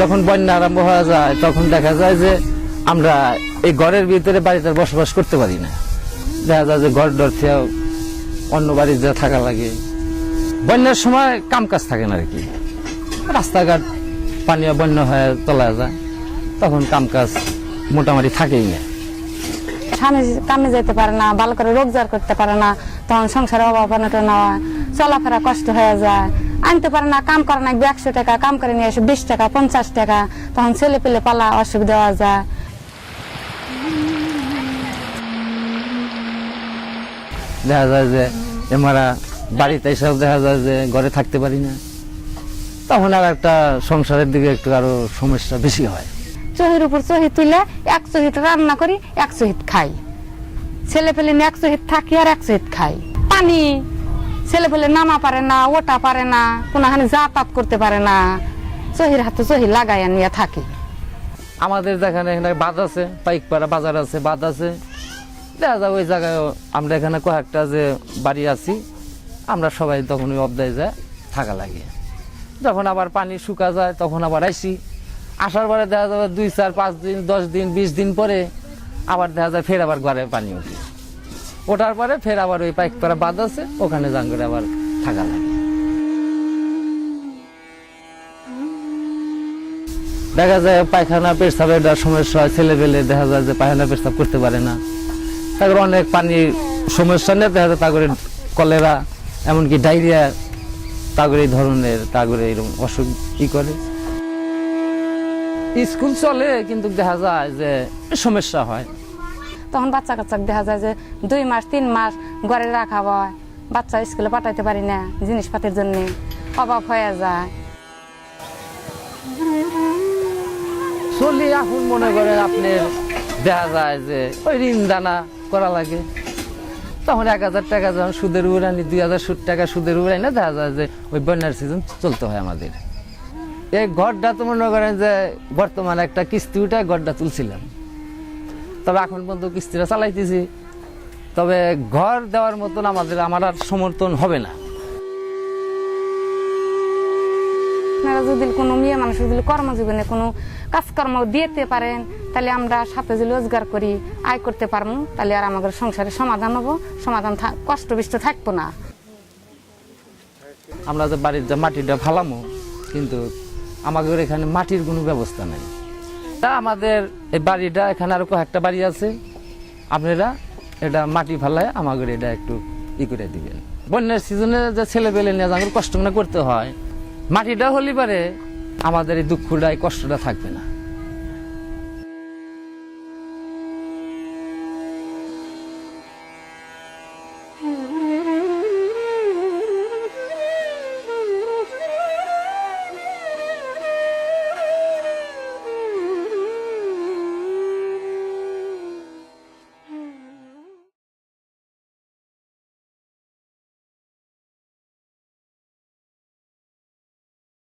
যখন বন্যা আরম্ভ হয়ে যায় তখন দেখা যায় যে আমরা এই ঘরের ভিতরে বাড়িতে বসবাস করতে পারি না। দেখা যায় যে ঘর ডর থেকে অন্য বাড়িতে যা থাকা লাগে। বন্যার সময় কাম কাজ থাকে না আর কি, রাস্তাঘাট পানি বন্যা হয়ে চলা যায়, তখন কাম কাজ মোটামুটি থাকেই না। স্বামী কামে যেতে পারে না, ভালো করে রোজগার করতে পারে না, তখন সংসারের অভাব অনটন হয়, চলাফেরা কষ্ট হয়ে যায়। আনতে পারে না, কাম করে না, 100 টাকা কাম করে নিয়ে আসে 20 টাকা 50 টাকা, তখন ছেলে পেলে পালা অসুবিধা হওয়া যায়। দেখা যায় যে আমরা বাড়িতে এসব দেখা যায় যে ঘরে থাকতে পারি না, তখন আর একটা সংসারের দিকে একটু আরো সমস্যা বেশি হয়। চহির উপর চহি তুলে 1 চহিত রান্না করি, 1 চহিত খাই। ছেলে পেলে 1 চহিত থাকি আর 1 চহিত খাই। পানি ছেলে পেলে নামা পারে না, ওটা পারে না, কোনখানে যাতায়াত করতে পারে না, চহির হাতে চহি লাগাইয়া নিয়ে থাকি। আমাদের যেখানে বাঁধ আছে, পাইকপাড়া বাজার আছে, বাঁধ আছে, দেখা যায় ওই জায়গায় আমরা এখানে কয়েকটা যে বাড়ি আছি, আমরা সবাই তখন ওই অবদায় যায় থাকা লাগে। যখন আবার পানি শুকা যায় তখন আবার আসি, আসার পরে দেখা যাবে 2, 4, 5 দিন 10 দিন 20 দিন পরে আবার দেখা যায় ফের আবার ঘরে পানি ওঠে। ওঠার পরে ফের আবার ওই পাইকপাড়া বাঁধ আছে, ওখানে যান করে আবার থাকা লাগে। দেখা যায় পায়খানা পেশাবের সমস্যা হয়, ছেলে পেলে দেখা যায় যে পায়খানা পেশাব করতে পারে না, তারপরে অনেক পানির সমস্যা নিয়ে দেখা যায় তারপরে কলেরা এমনকি ডায়রিয়া তাগরে এই ধরনের তাগরে এরকম অসুখ করে। স্কুল চলে কিন্তু দেখা যায় যে সমস্যা হয়। তখন বাচ্চা কাচ্চা দেখা যায় যে 2 মাস 3 মাস ঘরে রাখা হয়, বাচ্চা স্কুলে পাঠাইতে পারি না, জিনিসপাতির জন্য অভাব হয়ে যায়। চলি এখন মনে করেন আপনার দেখা যায় যে ওই ঋণ দানা করা লাগে, তখন 1000 টাকা যখন সুদের উড়ানি 2000 টাকা সুদের উড়াই না, দেখা যায় যে ওই বন্যার সিজন চলতে হয় আমাদের। এই ঘরটা তো মনে করেন যে বর্তমানে একটা কিস্তি উঠে ঘরটা তুলছিলাম, তবে এখন পর্যন্ত কিস্তিটা চালাইতেছি, তবে ঘর দেওয়ার মতন আমার আর সমর্থন হবে না। আপনারা যদি কোনো মেয়ে মানুষ যদি কর্মজীবনে কোনো কাজকর্ম দিতে পারেন, তাহলে আমরা সাথে যদি রোজগার করি, আয় করতে পারবো, তাহলে আর আমাদের সংসারের সমাধান হবো, সমাধান কষ্ট বিষ্ট থাকবো না। আমরা যে বাড়ির যে মাটিটা ফালামো, কিন্তু আমাদের এখানে মাটির কোনো ব্যবস্থা নেই। তা আমাদের এই বাড়িটা এখানে আরো কয়েকটা বাড়ি আছে, আপনারা এটা মাটি ফালায় আমাদের এটা একটু করে দিবেন। বন্যার সিজনে যে ছেলে পেলে নিয়ে আমাদের কষ্ট না করতে হয়, মাটিটা হলে পারে আমাদের এই দুঃখটা এই কষ্টটা থাকবে না।